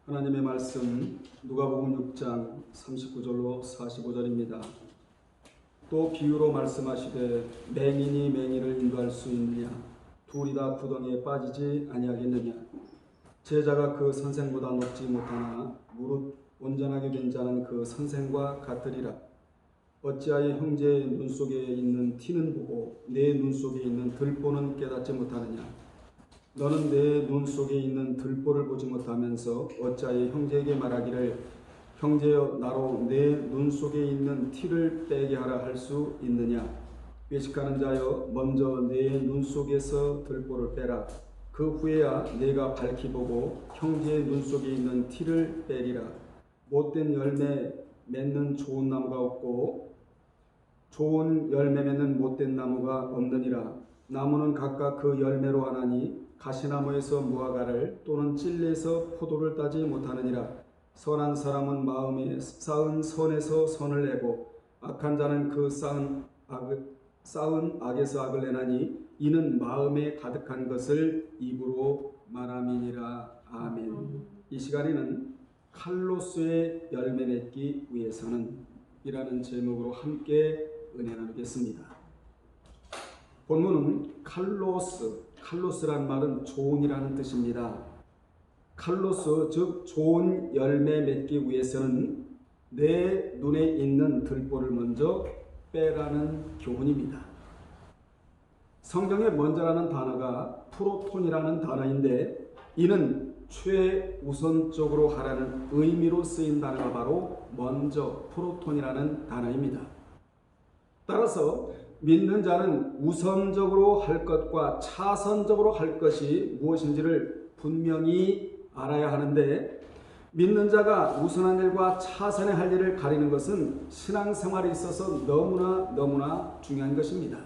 하나님의 말씀 누가복음 6장 39절로 45절입니다. 또 비유로 말씀하시되 맹인이 맹인을 인도할 수 있느냐? 둘이 다 구덩이에 빠지지 아니하겠느냐? 제자가 그 선생보다 높지 못하나 무릇 온전하게 된 자는 그 선생과 같으리라. 어찌하여 형제의 눈 속에 있는 티는 보고 내 눈 속에 있는 들보는 깨닫지 못하느냐? 너는 내 눈 속에 있는 들보를 보지 못하면서 어찌하여 형제에게 말하기를 형제여 나로 내 눈 속에 있는 티를 빼게 하라 할 수 있느냐? 외식하는 자여 먼저 내 눈 속에서 들보를 빼라. 그 후에야 내가 밝히 보고 형제의 눈 속에 있는 티를 빼리라. 못된 열매 맺는 좋은 나무가 없고 좋은 열매 맺는 못된 나무가 없느니라. 나무는 각각 그 열매로 하나니 가시나무에서 무화과를 또는 찔레에서 포도를 따지 못하느니라. 선한 사람은 마음에 쌓은 선에서 선을 내고 악한 자는 그 쌓은 악에서 악을 내나니 이는 마음에 가득한 것을 입으로 말함이니라. 아멘. 이 시간에는 칼로스의 열매 맺기 위해서는 이라는 제목으로 함께 은혜 나누겠습니다. 본문은 칼로스란 말은 좋은이라는 뜻입니다. 칼로스 즉 좋은 열매 맺기 위해서는 내 눈에 있는 들보를 먼저 빼라는 교훈입니다. 성경에 먼저라는 단어가 프로톤이라는 단어인데 이는 최우선적으로 하라는 의미로 쓰인 단어가 바로 먼저 프로톤이라는 단어입니다. 따라서 믿는 자는 우선적으로 할 것과 차선적으로 할 것이 무엇인지를 분명히 알아야 하는데 믿는 자가 우선한 일과 차선의 할 일을 가리는 것은 신앙생활에 있어서 너무나 중요한 것입니다.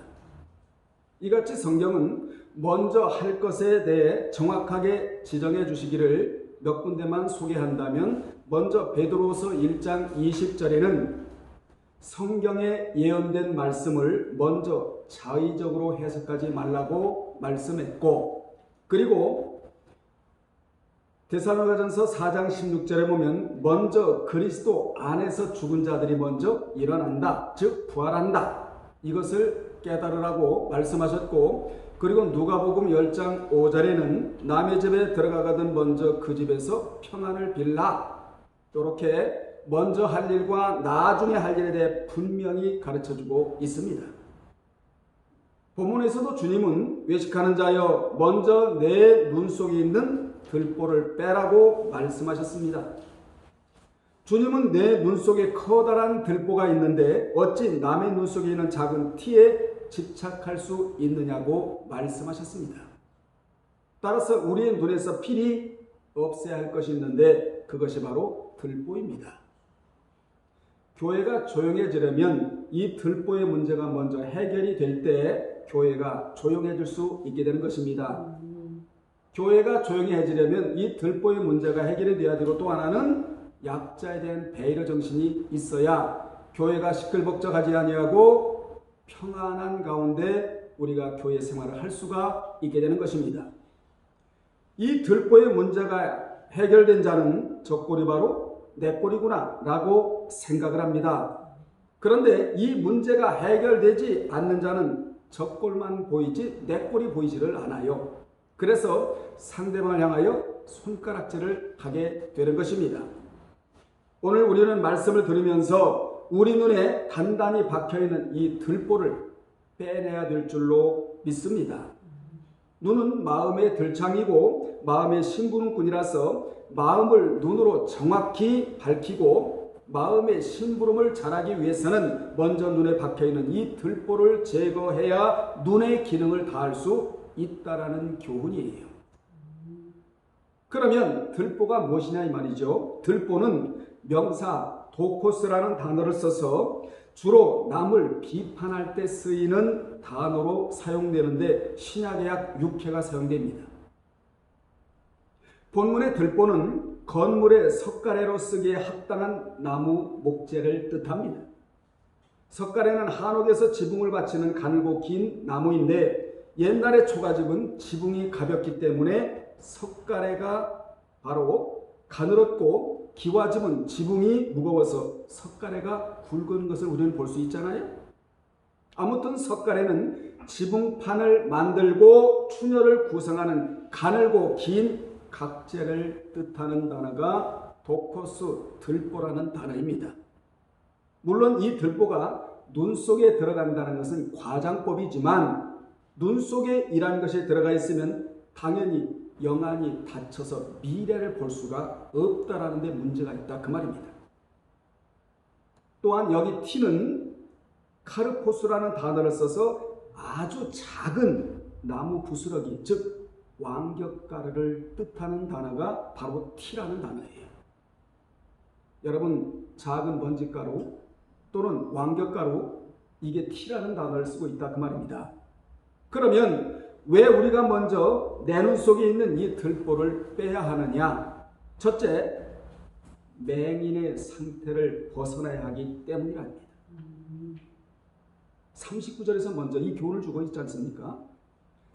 이같이 성경은 먼저 할 것에 대해 정확하게 지정해 주시기를 몇 군데만 소개한다면 먼저 베드로후서 1장 20절에는 성경에 예언된 말씀을 먼저 자의적으로 해석하지 말라고 말씀했고, 그리고 데살로니가전서 4장 16절에 보면 먼저 그리스도 안에서 죽은 자들이 먼저 일어난다, 즉 부활한다, 이것을 깨달으라고 말씀하셨고, 그리고 누가복음 10장 5절에는 남의 집에 들어가거든 먼저 그 집에서 평안을 빌라, 이렇게 먼저 할 일과 나중에 할 일에 대해 분명히 가르쳐주고 있습니다. 본문에서도 주님은 외식하는 자여 먼저 내 눈 속에 있는 들보를 빼라고 말씀하셨습니다. 주님은 내 눈 속에 커다란 들보가 있는데 어찌 남의 눈 속에 있는 작은 티에 집착할 수 있느냐고 말씀하셨습니다. 따라서 우리의 눈에서 필히 없애야 할 것이 있는데 그것이 바로 들보입니다. 교회가 조용해지려면 이 들보의 문제가 먼저 해결이 될 때 교회가 조용해질 수 있게 되는 것입니다. 교회가 조용해지려면 이 들보의 문제가 해결이 되어야 되고, 또 하나는 약자에 대한 배려 정신이 있어야 교회가 시끌벅적하지 아니하고 평안한 가운데 우리가 교회 생활을 할 수가 있게 되는 것입니다. 이 들보의 문제가 해결된 자는 저 꼴이 바로 내 꼴이구나 라고 생각을 합니다. 그런데 이 문제가 해결되지 않는 자는 저 꼴만 보이지 내 꼴이 보이지를 않아요. 그래서 상대방을 향하여 손가락질을 하게 되는 것입니다. 오늘 우리는 말씀을 들으면서 우리 눈에 단단히 박혀있는 이 들보를 빼내야 될 줄로 믿습니다. 눈은 마음의 들창이고 마음의 심부름꾼이라서 마음을 눈으로 정확히 밝히고 마음의 심부름을 잘하기 위해서는 먼저 눈에 박혀있는 이 들보를 제거해야 눈의 기능을 다할 수 있다라는 교훈이에요. 그러면 들보가 무엇이냐 이 말이죠. 들보는 명사 도코스라는 단어를 써서 주로 남을 비판할 때 쓰이는 단어로 사용되는데 신약의약 6회가 사용됩니다. 본문의 들보는 건물의 석가래로 쓰기에 합당한 나무 목재를 뜻합니다. 석가래는 한옥에서 지붕을 받치는 가늘고 긴 나무인데 옛날의 초가집은 지붕이 가볍기 때문에 석가래가 바로 가늘었고 기와집은 지붕이 무거워서 석가래가 굵은 것을 우리는 볼 수 있잖아요. 아무튼 석가래는 지붕판을 만들고 추녀를 구성하는 가늘고 긴 각재를 뜻하는 단어가 도코스 들보라는 단어입니다. 물론 이 들보가 눈 속에 들어간다는 것은 과장법이지만 눈 속에 이란 것이 들어가 있으면 당연히 영안이 닫혀서 미래를 볼 수가 없다라는 데 문제가 있다 그 말입니다. 또한 여기 T는 카르포스라는 단어를 써서 아주 작은 나무 부스러기 즉 왕겹가루를 뜻하는 단어가 바로 T라는 단어예요. 여러분 작은 먼지가루 또는 왕겹가루 이게 T라는 단어를 쓰고 있다 그 말입니다. 그러면 왜 우리가 먼저 내 눈 속에 있는 이 들보를 빼야 하느냐? 첫째, 맹인의 상태를 벗어나야 하기 때문이랍니다. 39절에서 먼저 이 교훈을 주고 있지 않습니까?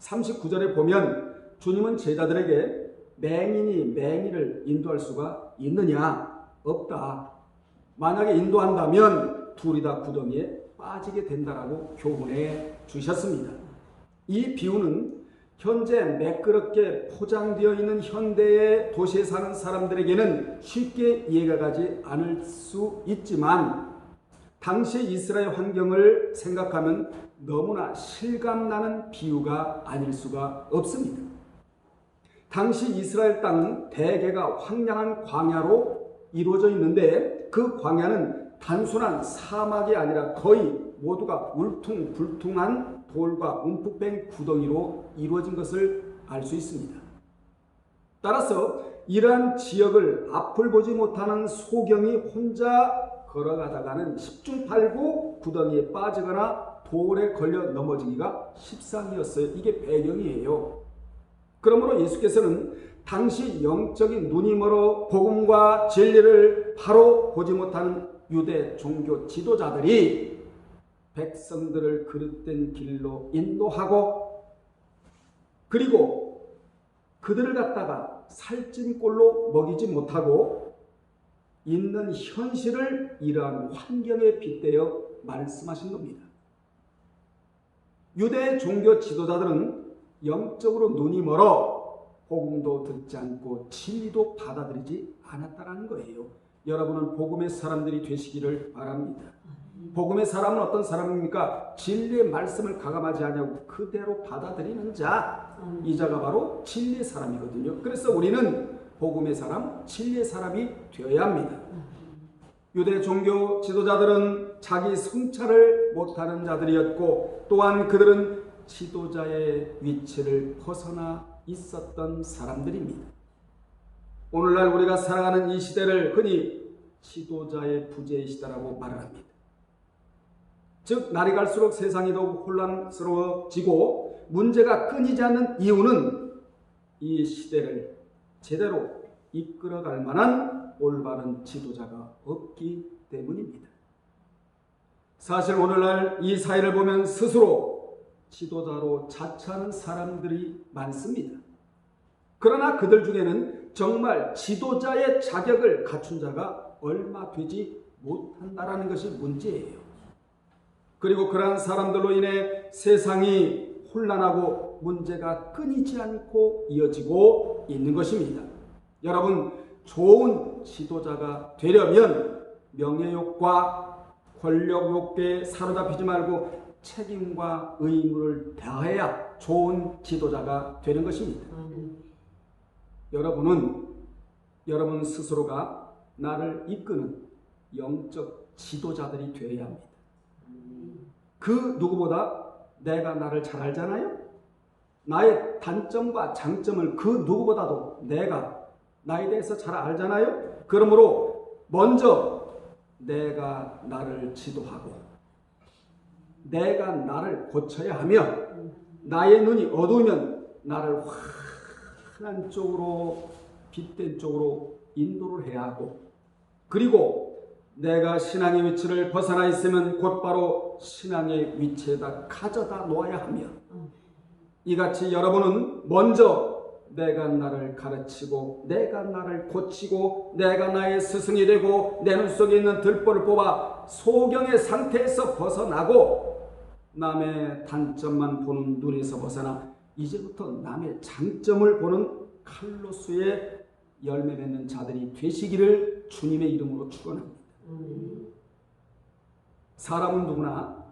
39절에 보면 주님은 제자들에게 맹인이 맹인을 인도할 수가 있느냐? 없다. 만약에 인도한다면 둘이 다 구덩이에 빠지게 된다라고 교훈해 주셨습니다. 이 비유는 현재 매끄럽게 포장되어 있는 현대의 도시에 사는 사람들에게는 쉽게 이해가 가지 않을 수 있지만 당시 이스라엘 환경을 생각하면 너무나 실감나는 비유가 아닐 수가 없습니다. 당시 이스라엘 땅은 대개가 황량한 광야로 이루어져 있는데 그 광야는 단순한 사막이 아니라 거의 모두가 울퉁불퉁한 돌과 움푹 뺀 구덩이로 이루어진 것을 알 수 있습니다. 따라서 이러한 지역을 앞을 보지 못하는 소경이 혼자 걸어가다가는 10중 8구 구덩이에 빠지거나 돌에 걸려 넘어지기가 십상이었어요. 이게 배경이에요. 그러므로 예수께서는 당시 영적인 눈이 멀어 복음과 진리를 바로 보지 못하는 유대 종교 지도자들이 백성들을 그릇된 길로 인도하고 그리고 그들을 갖다가 살찐 꼴로 먹이지 못하고 있는 현실을 이러한 환경에 빗대어 말씀하신 겁니다. 유대 종교 지도자들은 영적으로 눈이 멀어 복음도 듣지 않고 진리도 받아들이지 않았다는 거예요. 여러분은 복음의 사람들이 되시기를 바랍니다. 복음의 사람은 어떤 사람입니까? 진리의 말씀을 가감하지 않냐고 그대로 받아들이는 자, 이 자가 바로 진리의 사람이거든요. 그래서 우리는 복음의 사람, 진리의 사람이 되어야 합니다. 유대 종교 지도자들은 자기 성찰을 못하는 자들이었고 또한 그들은 지도자의 위치를 벗어나 있었던 사람들입니다. 오늘날 우리가 살아가는 이 시대를 흔히 지도자의 부재의 시대라고 말을 합니다. 즉 날이 갈수록 세상이 더욱 혼란스러워지고 문제가 끊이지 않는 이유는 이 시대를 제대로 이끌어갈 만한 올바른 지도자가 없기 때문입니다. 사실 오늘날 이 사회를 보면 스스로 지도자로 자처하는 사람들이 많습니다. 그러나 그들 중에는 정말 지도자의 자격을 갖춘 자가 얼마 되지 못한다는 것이 문제예요. 그리고 그러한 사람들로 인해 세상이 혼란하고 문제가 끊이지 않고 이어지고 있는 것입니다. 여러분, 좋은 지도자가 되려면 명예욕과 권력욕에 사로잡히지 말고 책임과 의무를 다해야 좋은 지도자가 되는 것입니다. 여러분은 여러분 스스로가 나를 이끄는 영적 지도자들이 되어야 합니다. 그 누구보다 내가 나를 잘 알잖아요. 나의 단점과 장점을 그 누구보다도 내가 나에 대해서 잘 알잖아요. 그러므로 먼저 내가 나를 지도하고 내가 나를 고쳐야 하며 나의 눈이 어두우면 나를 환한 쪽으로 빛된 쪽으로 인도를 해야 하고 그리고 내가 신앙의 위치를 벗어나 있으면 곧바로 신앙의 위치에다 가져다 놓아야 하며 이같이 여러분은 먼저 내가 나를 가르치고 내가 나를 고치고 내가 나의 스승이 되고 내 눈 속에 있는 들보를 뽑아 소경의 상태에서 벗어나고 남의 단점만 보는 눈에서 벗어나 이제부터 남의 장점을 보는 칼로스의 열매 맺는 자들이 되시기를 주님의 이름으로 축원합니다. 사람은 누구나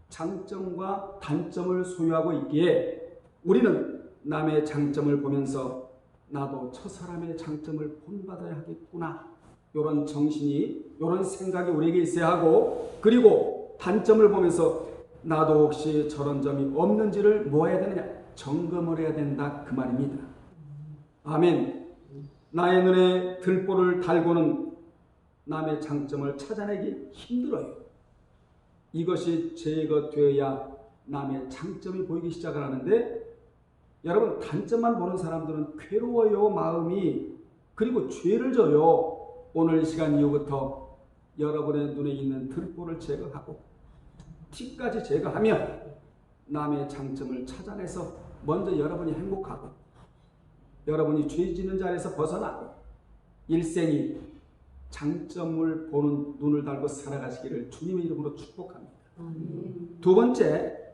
장점과 단점을 소유하고 있기에 우리는 남의 장점을 보면서 나도 저 사람의 장점을 본받아야 하겠구나, 이런 정신이, 이런 생각이 우리에게 있어야 하고, 그리고 단점을 보면서 나도 혹시 저런 점이 없는지를 뭐 해야 되느냐? 점검을 해야 된다, 그 말입니다. 아멘. 나의 눈에 들보를 달고는 남의 장점을 찾아내기 힘들어요. 이것이 제거되어야 남의 장점이 보이기 시작을 하는데, 여러분, 단점만 보는 사람들은 괴로워요, 마음이. 그리고 죄를 져요. 오늘 시간 이후부터 여러분의 눈에 있는 들보를 제거하고 티까지 제거하면 남의 장점을 찾아내서 먼저 여러분이 행복하고 여러분이 죄 짓는 자리에서 벗어나고 일생이 장점을 보는 눈을 달고 살아가시기를 주님의 이름으로 축복합니다. 두 번째,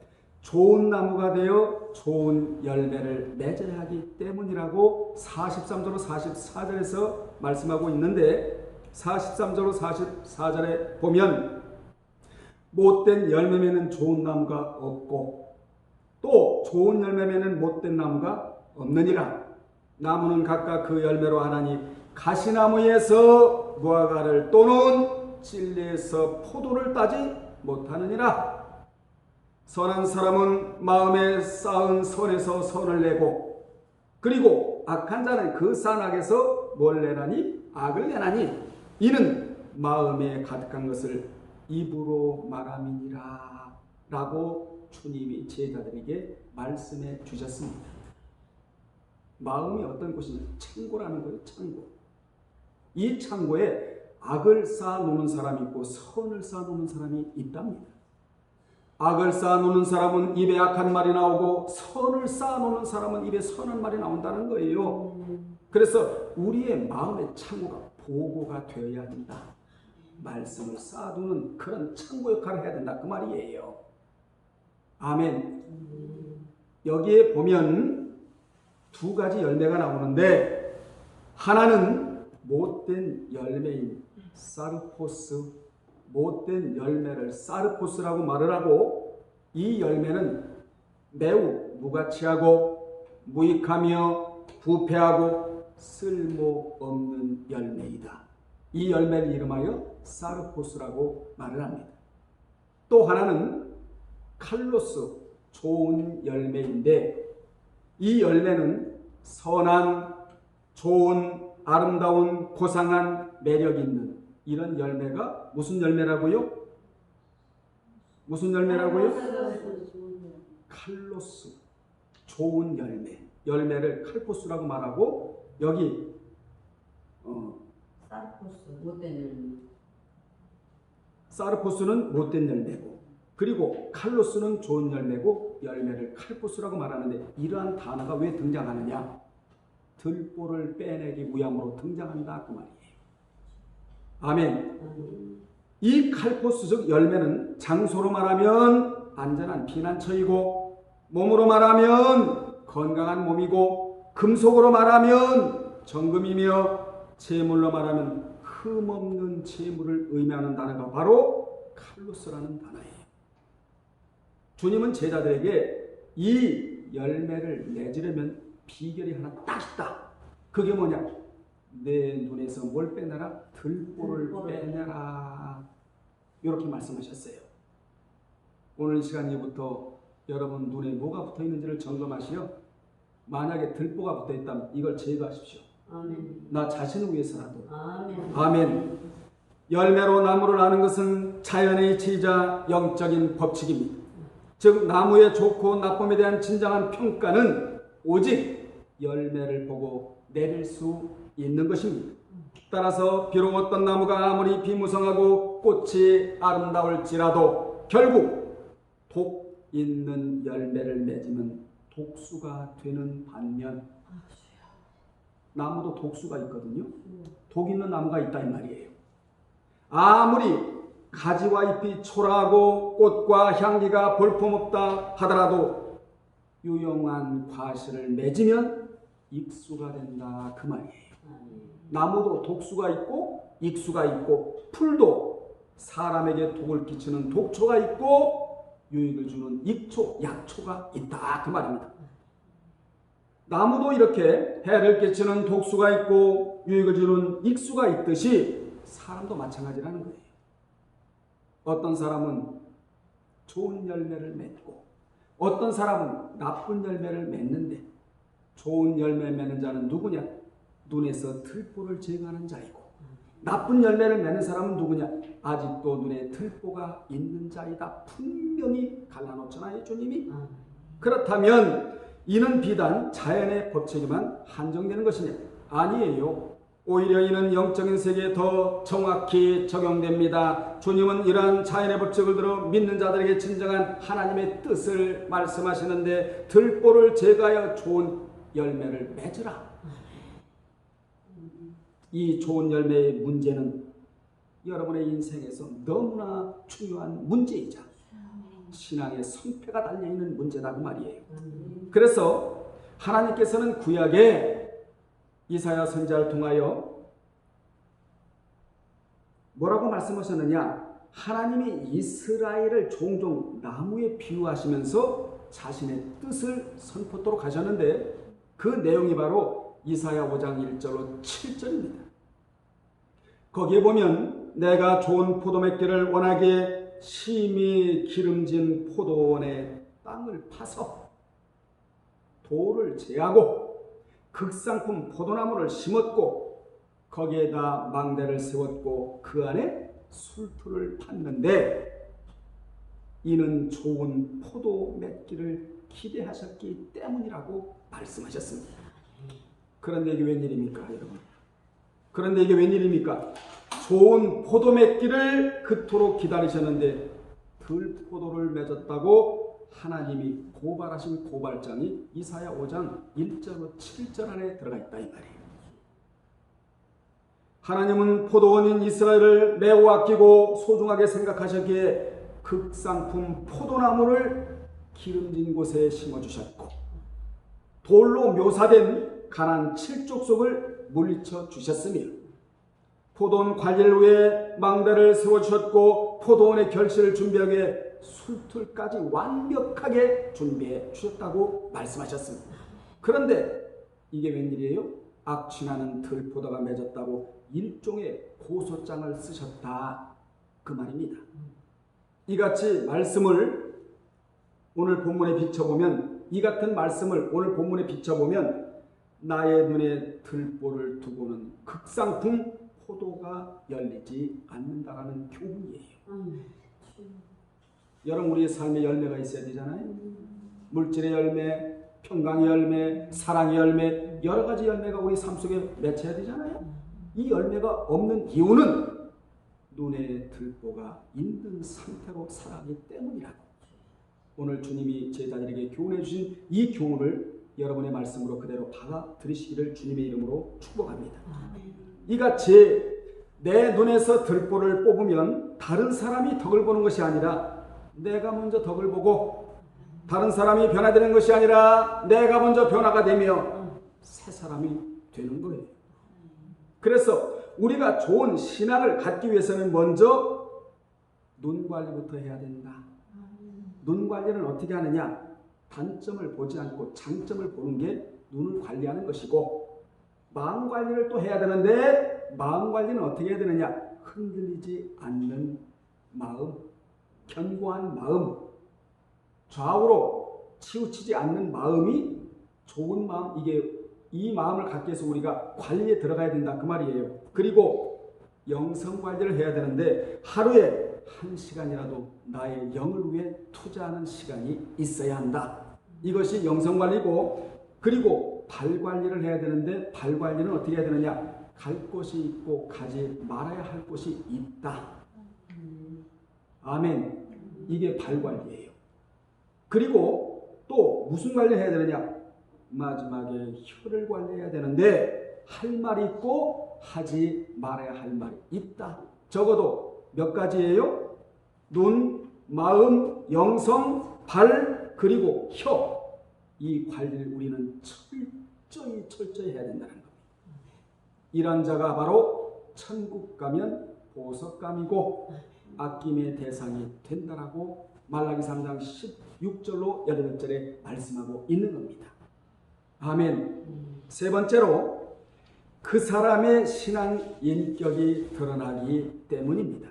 좋은 나무가 되어 좋은 열매를 맺어야 하기 때문이라고 43절로 44절에서 말씀하고 있는데, 43절로 44절에 보면 못된 열매 맺는 좋은 나무가 없고 또 좋은 열매 맺는 못된 나무가 없느니라. 나무는 각각 그 열매로 하나니 가시나무에서 무화과를 또는 진리에서 포도를 따지 못하느니라. 선한 사람은 마음에 쌓은 선에서 선을 내고, 그리고 악한 자는 그 싼 악에서 뭘 내나니? 악을 내나니. 이는 마음에 가득한 것을 입으로 말함이니라 라고 주님이 제자들에게 말씀해 주셨습니다. 마음이 어떤 곳이냐? 창고라는 거예요. 창고. 이 창고에 악을 쌓아놓는 사람이 있고 선을 쌓아놓는 사람이 있답니다. 악을 쌓아놓는 사람은 입에 악한 말이 나오고 선을 쌓아놓는 사람은 입에 선한 말이 나온다는 거예요. 그래서 우리의 마음의 창고가 보고가 되어야 된다. 말씀을 쌓아두는 그런 창고 역할을 해야 된다, 그 말이에요. 아멘. 여기에 보면 두 가지 열매가 나오는데, 하나는 못된 열매인 사르포스, 못된 열매를 사르포스라고 말을 하고, 이 열매는 매우 무가치하고 무익하며 부패하고 쓸모없는 열매이다. 이 열매를 이름하여 사르포스라고 말을 합니다. 또 하나는 칼로스, 좋은 열매인데, 이 열매는 선한, 좋은, 아름다운, 고상한, 매력 있는 이런 열매가 무슨 열매라고요? 무슨 열매라고요? 칼로스, 좋은 열매. 열매를 칼포스라고 말하고, 여기 사르포스, 못된 열매. 사르포스는 못된 열매고, 그리고 칼로스는 좋은 열매고, 열매를 칼포스라고 말하는데, 이러한 단어가 왜 등장하느냐? 들보를 빼내기 무양으로 등장한다, 그 말이에요. 아멘. 이 칼포스적 열매는 장소로 말하면 안전한 피난처이고, 몸으로 말하면 건강한 몸이고, 금속으로 말하면 정금이며, 재물로 말하면 흠없는 재물을 의미하는 단어가 바로 칼로스라는 단어예요. 주님은 제자들에게 이 열매를 맺으려면 비결이 하나 딱 있다. 그게 뭐냐? 내 눈에서 뭘 빼내라? 들보를 빼내라. 이렇게 말씀하셨어요. 오늘 시간 이후부터 여러분 눈에 뭐가 붙어 있는지를 점검하시어, 만약에 들보가 붙어 있다면 이걸 제거하십시오. 아멘. 나 자신을 위해서라도. 아멘. 아멘. 열매로 나무를 아는 것은 자연의 이치이자 영적인 법칙입니다. 즉 나무의 좋고 나쁨에 대한 진정한 평가는 오직 열매를 보고 내릴 수 있는 것입니다. 따라서 비록 어떤 나무가 아무리 비무성하고 꽃이 아름다울지라도 결국 독 있는 열매를 맺으면 독수가 되는 반면, 나무도 독수가 있거든요. 독 있는 나무가 있다 이 말이에요. 아무리 가지와 잎이 초라하고 꽃과 향기가 볼품없다 하더라도 유용한 과실을 맺으면 익수가 된다 그 말이에요. 나무도 독수가 있고 익수가 있고 풀도 사람에게 독을 끼치는 독초가 있고 유익을 주는 익초, 약초가 있다 그 말입니다. 나무도 이렇게 해를 끼치는 독수가 있고 유익을 주는 익수가 있듯이 사람도 마찬가지라는 거예요. 어떤 사람은 좋은 열매를 맺고 어떤 사람은 나쁜 열매를 맺는데 좋은 열매 맺는 자는 누구냐? 눈에서 들보를 제거하는 자이고 나쁜 열매를 맺는 사람은 누구냐? 아직도 눈에 들보가 있는 자이다. 분명히 갈라놓잖아요 주님이. 그렇다면 이는 비단 자연의 법칙에만 한정되는 것이냐? 아니에요. 오히려 이는 영적인 세계에 더 정확히 적용됩니다. 주님은 이러한 자연의 법칙을 들어 믿는 자들에게 진정한 하나님의 뜻을 말씀하시는데 들보를 제거하여 좋은 열매를 맺으라. 이 좋은 열매의 문제는 여러분의 인생에서 너무나 중요한 문제이자 신앙의 성패가 달려있는 문제다 그 말이에요. 그래서 하나님께서는 구약에 이사야 선지자를 통하여 뭐라고 말씀하셨느냐? 하나님이 이스라엘을 종종 나무에 비유하시면서 자신의 뜻을 선포토록 하셨는데 그 내용이 바로 이사야 5장 1절로 7절입니다. 거기에 보면 내가 좋은 포도맺기를 원하기에 심히 기름진 포도원의 땅을 파서 돌을 제하고 극상품 포도나무를 심었고 거기에다 망대를 세웠고 그 안에 술틀을 팠는데 이는 좋은 포도 맺기를 기대하셨기 때문이라고 말씀하셨습니다. 그런데 이게 웬일입니까 여러분? 그런데 이게 웬일입니까? 좋은 포도 맺기를 그토록 기다리셨는데 들포도를 맺었다고 하나님이 고발하신 고발장이 이사야 5장 1절로 7절 안에 들어가 있다 이 말이에요. 하나님은 포도원인 이스라엘을 매우 아끼고 소중하게 생각하셨기에 극상품 포도나무를 기름진 곳에 심어주셨고 돌로 묘사된 가난 7족속을 물리쳐 주셨으며 포도원 관리를 위해 망대를 세워주셨고 포도원의 결실을 준비하게 술틀까지 완벽하게 준비해 주셨다고 말씀하셨습니다. 그런데 이게 웬일이에요? 악취나는 들포도가 맺었다고 일종의 고소장을 쓰셨다 그 말입니다. 이같이 말씀을 오늘 본문에 비춰보면 이 같은 말씀을 오늘 본문에 비춰보면 나의 눈에 들보를 두고는 극상품 포도가 열리지 않는다라는 교훈이에요. 여러분 우리의 삶에 열매가 있어야 되잖아요. 물질의 열매, 평강의 열매, 사랑의 열매, 여러 가지 열매가 우리 삶 속에 맺혀야 되잖아요. 이 열매가 없는 이유는 눈에 들보가 있는 상태로 살아가기 때문이라고. 오늘 주님이 제자들에게 교훈해 주신 이 교훈을 여러분의 말씀으로 그대로 받아들이시기를 주님의 이름으로 축복합니다. 이같이 내 눈에서 들보를 뽑으면 다른 사람이 덕을 보는 것이 아니라 내가 먼저 덕을 보고 다른 사람이 변화되는 것이 아니라 내가 먼저 변화가 되며 새 사람이 되는 거예요. 그래서 우리가 좋은 신앙을 갖기 위해서는 먼저 눈 관리부터 해야 된다. 눈 관리는 어떻게 하느냐? 단점을 보지 않고 장점을 보는 게 눈을 관리하는 것이고 마음 관리를 또 해야 되는데 마음 관리는 어떻게 해야 되느냐? 흔들리지 않는 마음, 견고한 마음, 좌우로 치우치지 않는 마음이 좋은 마음, 이 마음을 갖기 위해서 우리가 관리에 들어가야 된다 그 말이에요. 그리고 영성 관리를 해야 되는데 하루에 1시간이라도 나의 영을 위해 투자하는 시간이 있어야 한다. 이것이 영성 관리고, 그리고 발 관리를 해야 되는데 발 관리는 어떻게 해야 되느냐? 갈 곳이 있고 가지 말아야 할 곳이 있다. 아멘. 이게 발 관리예요. 그리고 또 무슨 관리를 해야 되느냐? 마지막에 혀를 관리해야 되는데 할 말이 있고 하지 말아야 할 말이 있다. 적어도 몇 가지예요? 눈, 마음, 영성, 발, 그리고 혀. 이 관리를 우리는 철저히 해야 된다는 겁니다. 이런 자가 바로 천국 가면 보석감이고 아낌의 대상이 된다라고 말라기 3장 16절로 18절에 말씀하고 있는 겁니다. 아멘. 세 번째로 그 사람의 신앙 인격이 드러나기 때문입니다.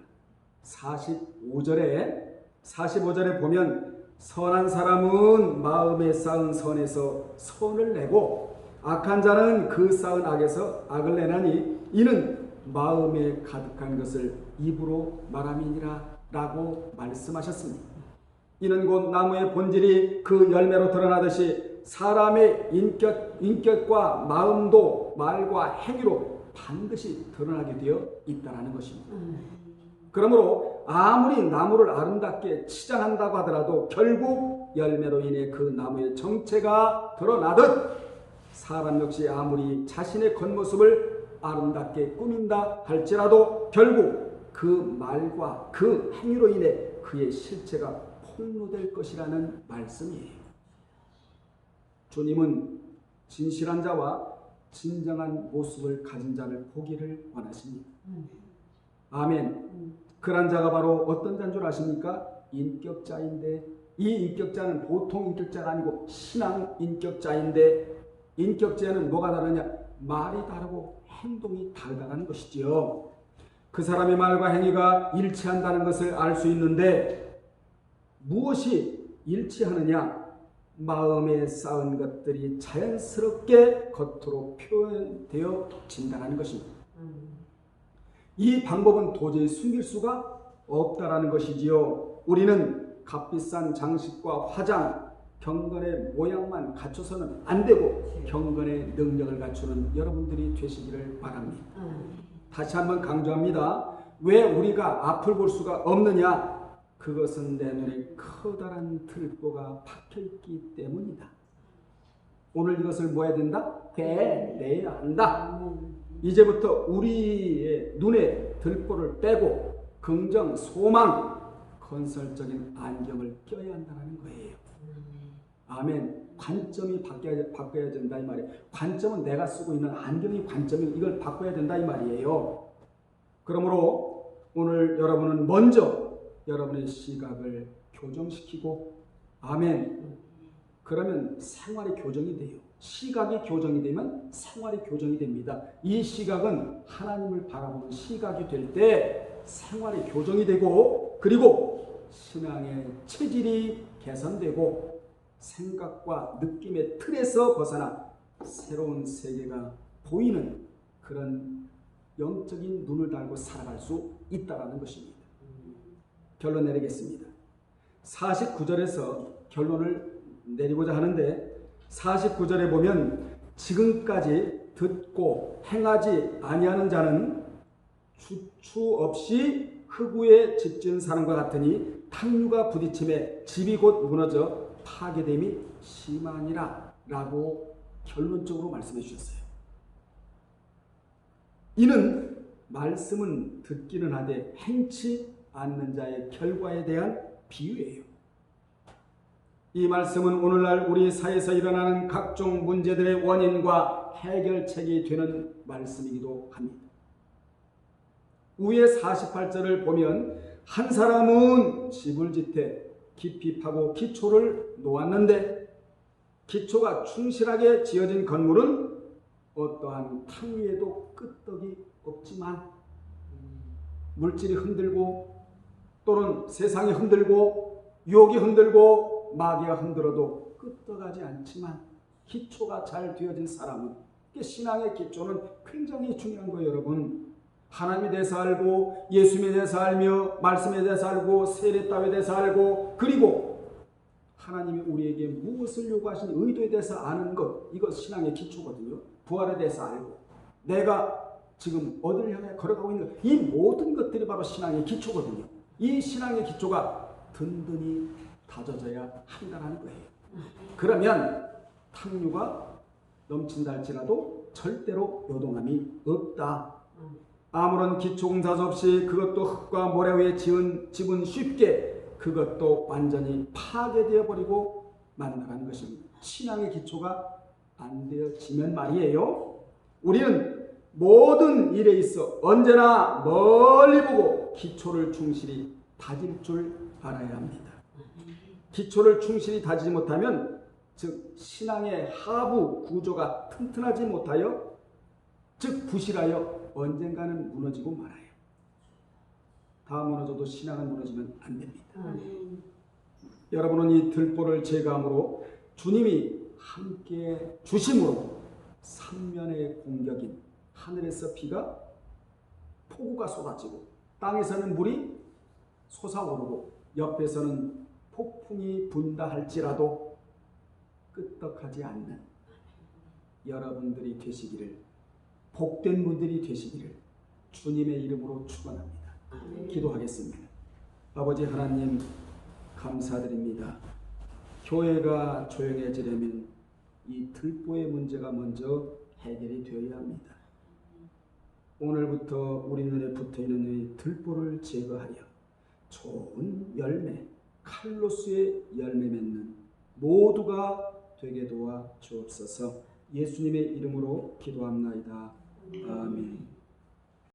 45절에 보면 선한 사람은 마음에 쌓은 선에서 선을 내고 악한 자는 그 쌓은 악에서 악을 내나니 이는 마음에 가득한 것을 입으로 말함이니라 라고 말씀하셨습니다. 이는 곧 나무의 본질이 그 열매로 드러나듯이 사람의 인격과 마음도 말과 행위로 반드시 드러나게 되어 있다는 것입니다. 그러므로 아무리 나무를 아름답게 치장한다고 하더라도 결국 열매로 인해 그 나무의 정체가 드러나듯 사람 역시 아무리 자신의 겉모습을 아름답게 꾸민다 할지라도 결국 그 말과 그 행위로 인해 그의 실체가 폭로될 것이라는 말씀이에요. 주님은 진실한 자와 진정한 모습을 가진 자를 보기를 원하십니다. 아멘. 그런 자가 바로 어떤 자인 줄 아십니까? 인격자인데, 이 인격자는 보통 인격자가 아니고 신앙 인격자인데, 인격자는 뭐가 다르냐? 말이 다르고 행동이 다르다는 것이지요. 그 사람의 말과 행위가 일치한다는 것을 알 수 있는데 무엇이 일치하느냐? 마음에 쌓은 것들이 자연스럽게 겉으로 표현되어진다는 것입니다. 이 방법은 도저히 숨길 수가 없다라는 것이지요. 우리는 값비싼 장식과 화장, 경건의 모양만 갖춰서는 안 되고 경건의 능력을 갖추는 여러분들이 되시기를 바랍니다. 다시 한번 강조합니다. 왜 우리가 앞을 볼 수가 없느냐? 그것은 내 눈에 커다란 들보가 박혀있기 때문이다. 오늘 이것을 뭐 해야 된다? 빼내야 한다. 이제부터 우리의 눈에 들보를 빼고 긍정, 소망, 건설적인 안경을 껴야 한다는 거예요. 아멘. 관점이 바뀌어야 된다 이 말이에요. 관점은 내가 쓰고 있는 안경이 관점이 이걸 바꿔야 된다 이 말이에요. 그러므로 오늘 여러분은 먼저 여러분의 시각을 교정시키고 아멘. 그러면 생활이 교정이 돼요. 시각이 교정이 되면 생활이 교정이 됩니다. 이 시각은 하나님을 바라보는 시각이 될 때 생활이 교정이 되고 그리고 신앙의 체질이 개선되고 생각과 느낌의 틀에서 벗어나 새로운 세계가 보이는 그런 영적인 눈을 달고 살아갈 수 있다는 것입니다. 결론 내리겠습니다. 49절에서 결론을 내리고자 하는데 49절에 보면 지금까지 듣고 행하지 아니하는 자는 주추 없이 흙위에 집 지은 사람과 같으니 탕류가 부딪힘에 집이 곧 무너져 파괴됨이 심하니라 라고 결론적으로 말씀해 주셨어요. 이는 말씀은 듣기는 하되 행치 않는 자의 결과에 대한 비유예요. 이 말씀은 오늘날 우리 사회에서 일어나는 각종 문제들의 원인과 해결책이 되는 말씀이기도 합니다. 위에 48절을 보면 한 사람은 집을 짓되 깊이 파고 기초를 놓았는데 기초가 충실하게 지어진 건물은 어떠한 탕위에도 끄떡이 없지만 물질이 흔들고 또는 세상이 흔들고 유혹이 흔들고 마귀가 흔들어도 끄떡하지 않지만 기초가 잘 되어진 사람은 신앙의 기초는 굉장히 중요한 거예요. 여러분 하나님에 대해서 알고 예수님에 대해서 알며 말씀에 대해서 알고 세례 따위에 대해서 알고 그리고 하나님이 우리에게 무엇을 요구하신 의도에 대해서 아는 것 이것 신앙의 기초거든요. 부활에 대해서 알고 내가 지금 어디를 향해 걸어가고 있는 것 이 모든 것들이 바로 신앙의 기초거든요. 이 신앙의 기초가 든든히 다져져야 한다는 거예요. 그러면 탕류가 넘친다 할지라도 절대로 요동함이 없다. 아무런 기초공사도 없이 그것도 흙과 모래 위에 지은 집은 쉽게 그것도 완전히 파괴되어 버리고 만나가는 것입니다. 신앙의 기초가 안 되어지면 말이에요. 우리는 모든 일에 있어 언제나 멀리 보고 기초를 충실히 다질 줄 알아야 합니다. 기초를 충실히 다지지 못하면 즉 신앙의 하부 구조가 튼튼하지 못하여 즉 부실하여 언젠가는 무너지고 말아요. 다 무너져도 신앙은 무너지면 안 됩니다. 여러분은 이 들보를 제거함으로 주님이 함께 주심으로 삼면의 공격인 하늘에서 비가 폭우가 쏟아지고 땅에서는 물이 솟아오르고 옆에서는 폭풍이 분다 할지라도 끄떡하지 않는 여러분들이 되시기를, 복된 분들이 되시기를 주님의 이름으로 축원합니다. 기도하겠습니다. 아버지 하나님 감사드립니다. 교회가 조용해지려면 이 들보의 문제가 먼저 해결이 되어야 합니다. 오늘부터 우리 눈에 붙어있는 이 들보를 제거하여 좋은 열매, 칼로스의 열매 맺는 모두가 되게 도와 주옵소서. 예수님의 이름으로 기도합나이다. 아멘.